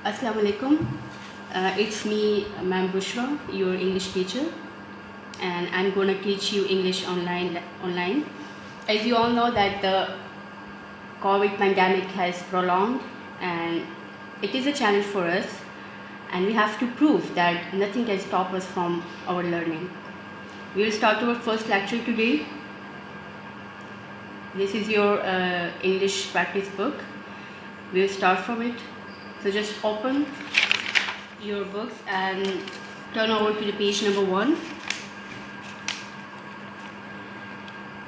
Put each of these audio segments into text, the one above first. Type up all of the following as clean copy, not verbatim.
Assalamu alaikum. It's me, Ma'am Bushra, your English teacher, and I'm going to teach you English online. As you all know that the COVID pandemic has prolonged, and it is a challenge for us, and we have to prove that nothing can stop us from our learning. We will start our first lecture today. This is your English practice book. We will start from it. So just open your books and turn over to the page number 1.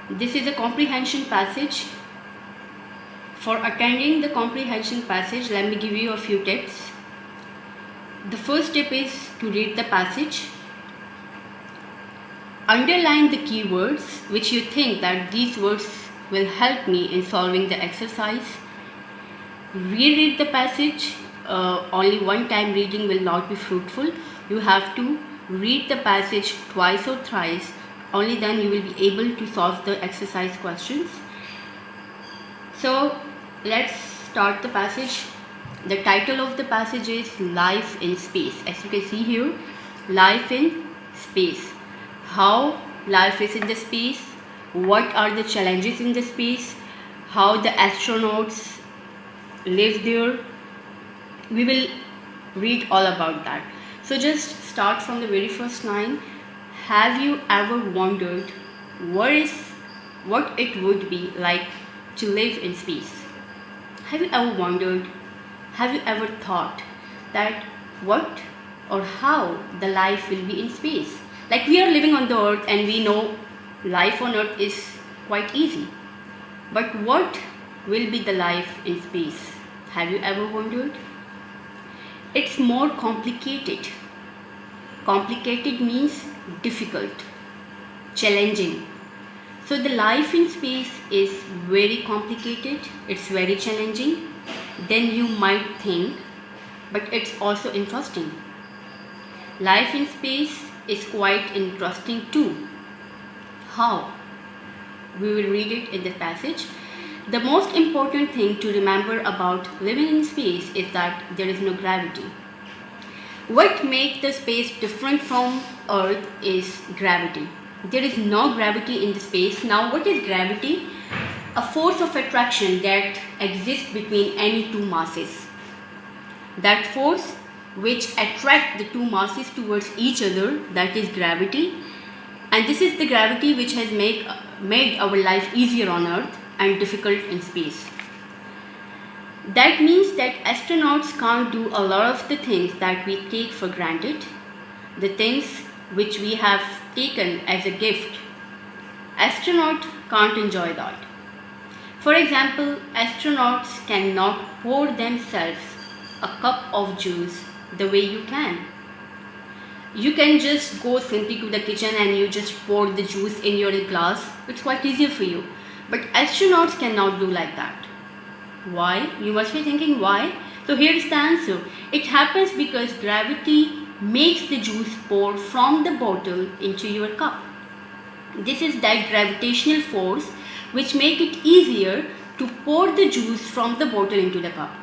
This is a comprehension passage. For attending the comprehension passage, let me give you a few tips. The first tip is to read the passage. Underline the keywords which you think that these words will help me in solving the exercise. Reread the passage. Only one time reading will not be fruitful. You have to read the passage twice or thrice. Only then you will be able to solve the exercise questions. So let's start the passage. The title of the passage is Life in Space. As you can see here, life in space. How life is in the space, what are the challenges in the space, how the astronauts live there. We will read all about that. So just start from the very first line. Have you ever wondered what it would be like to live in space? Have you ever wondered, have you ever thought that what or how the life will be in space? Like, we are living on the earth and we know life on earth is quite easy. But what will be the life in space? Have you ever wondered? It's more complicated. Complicated means difficult, challenging. So the life in space is very complicated, it's very challenging. Then you might think, but it's also interesting. Life in space is quite interesting too. How? We will read it in the passage. The most important thing to remember about living in space is that there is no gravity. What makes the space different from Earth is gravity. There is no gravity in the space. Now, what is gravity? A force of attraction that exists between any two masses. That force which attracts the two masses towards each other, that is gravity. And this is the gravity which has made our life easier on Earth and difficult in space. That means that astronauts can't do a lot of the things that we take for granted, the things which we have taken as a gift. Astronauts can't enjoy that. For example, astronauts cannot pour themselves a cup of juice the way you can. You can just go simply to the kitchen and you just pour the juice in your glass. It's quite easier for you. But astronauts cannot do like that. Why? You must be thinking why. So here is the answer. It happens because gravity makes the juice pour from the bottle into your cup. This is that gravitational force which makes it easier to pour the juice from the bottle into the cup.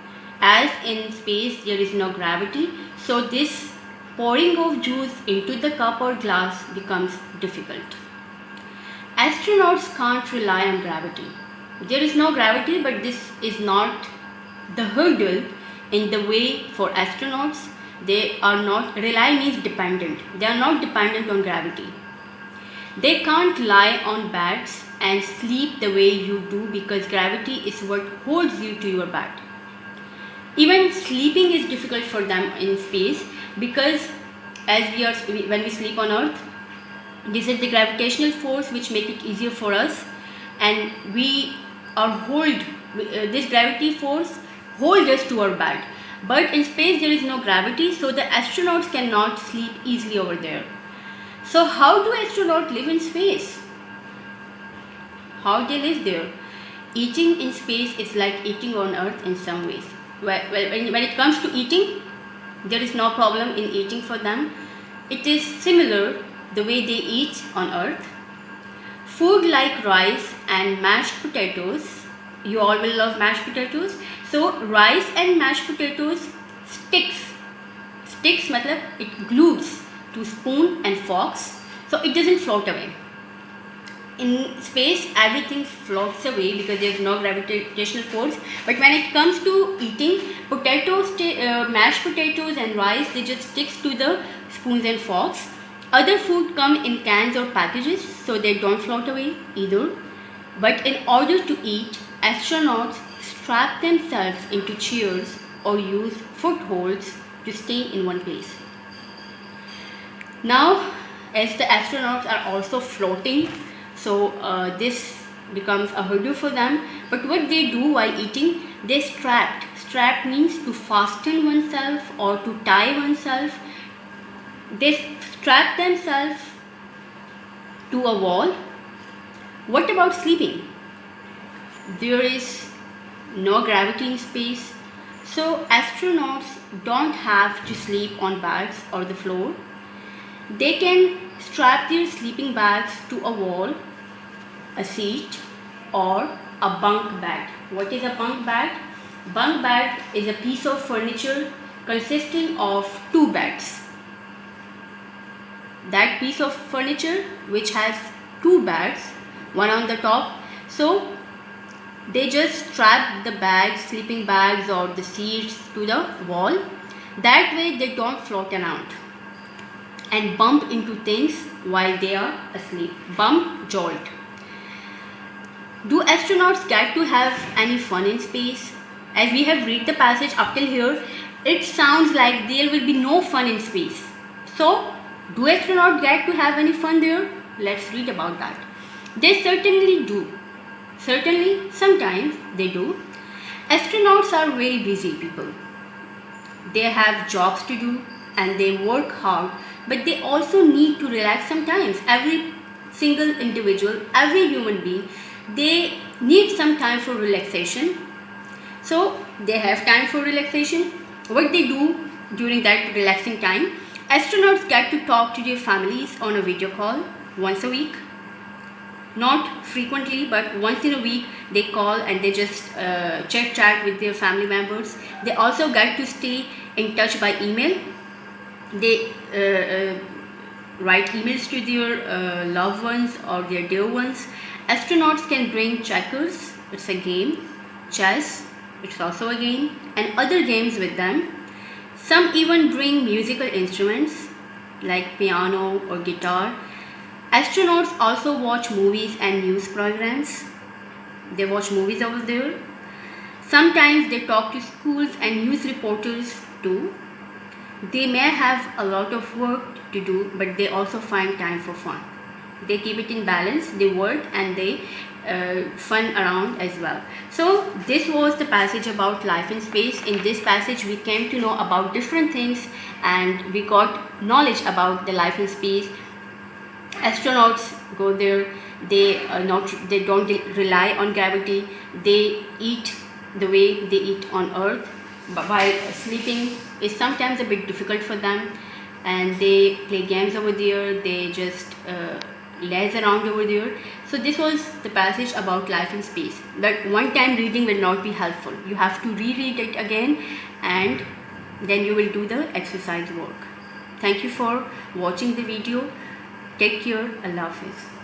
As in space there is no gravity, so this pouring of juice into the cup or glass becomes difficult. Astronauts can't rely on gravity. There is no gravity, but this is not the hurdle in the way for astronauts. They are not, rely means dependent. They are not dependent on gravity. They can't lie on beds and sleep the way you do because gravity is what holds you to your bed. Even sleeping is difficult for them in space because when we sleep on Earth, this is the gravitational force which makes it easier for us, and we are this gravity force holds us to our bed. But in space there is no gravity, so the astronauts cannot sleep easily over there. So how do astronauts live in space? How they live there? Eating in space is like eating on Earth in some ways. Well, when it comes to eating, there is no problem in eating for them. It is similar the way they eat on Earth. Food like rice and mashed potatoes, you all will love mashed potatoes. So rice and mashed potatoes sticks. Sticks matlab it glues to spoon and forks, so it doesn't float away. In space, everything floats away because there's no gravitational force. But when it comes to eating, mashed potatoes and rice, they just sticks to the spoons and forks. Other food come in cans or packages, so they don't float away either. But in order to eat, astronauts strap themselves into chairs or use footholds to stay in one place. Now, as the astronauts are also floating, so this becomes a hurdle for them. But what they do while eating, they strap. Strap means to fasten oneself or to tie oneself. They strap themselves to a wall. What about sleeping? There is no gravity in space, so astronauts don't have to sleep on bags or the floor. They can strap their sleeping bags to a wall, a seat, or a bunk bed. What is a bunk bed? Bunk bed is a piece of furniture consisting of two beds. That piece of furniture which has two beds, one on the top, so they just strap the bags, sleeping bags or the seats to the wall. That way they don't float around and bump into things while they are asleep. Bump, jolt. Do astronauts get to have any fun in space? As we have read the passage up till here, it sounds like there will be no fun in space. So, do astronauts get to have any fun there? Let's read about that. They certainly do. Certainly, sometimes they do. Astronauts are very busy people. They have jobs to do and they work hard, but they also need to relax sometimes. Every single individual, every human being, they need some time for relaxation. So they have time for relaxation. What they do during that relaxing time, astronauts get to talk to their families on a video call once a week. Not frequently, but once in a week they call and they just chit chat with their family members. They also get to stay in touch by email. They write emails to their loved ones or their dear ones. Astronauts can bring checkers, it's a game, chess, it's also a game, and other games with them. Some even bring musical instruments like piano or guitar. Astronauts also watch movies and news programs. They watch movies over there. Sometimes they talk to schools and news reporters too. They may have a lot of work to do, but they also find time for fun. They keep it in balance, they work and they fun around as well. So this was the passage about life in space. In this passage we came to know about different things and we got knowledge about the life in space. Astronauts go there, they don't rely on gravity, they eat the way they eat on Earth, but while sleeping is sometimes a bit difficult for them, and they play games over there, they just laze around over there. So this was the passage about life in space. But one time reading will not be helpful. You have to reread it again and then you will do the exercise work. Thank you for watching the video. Take care. Allah Hafiz.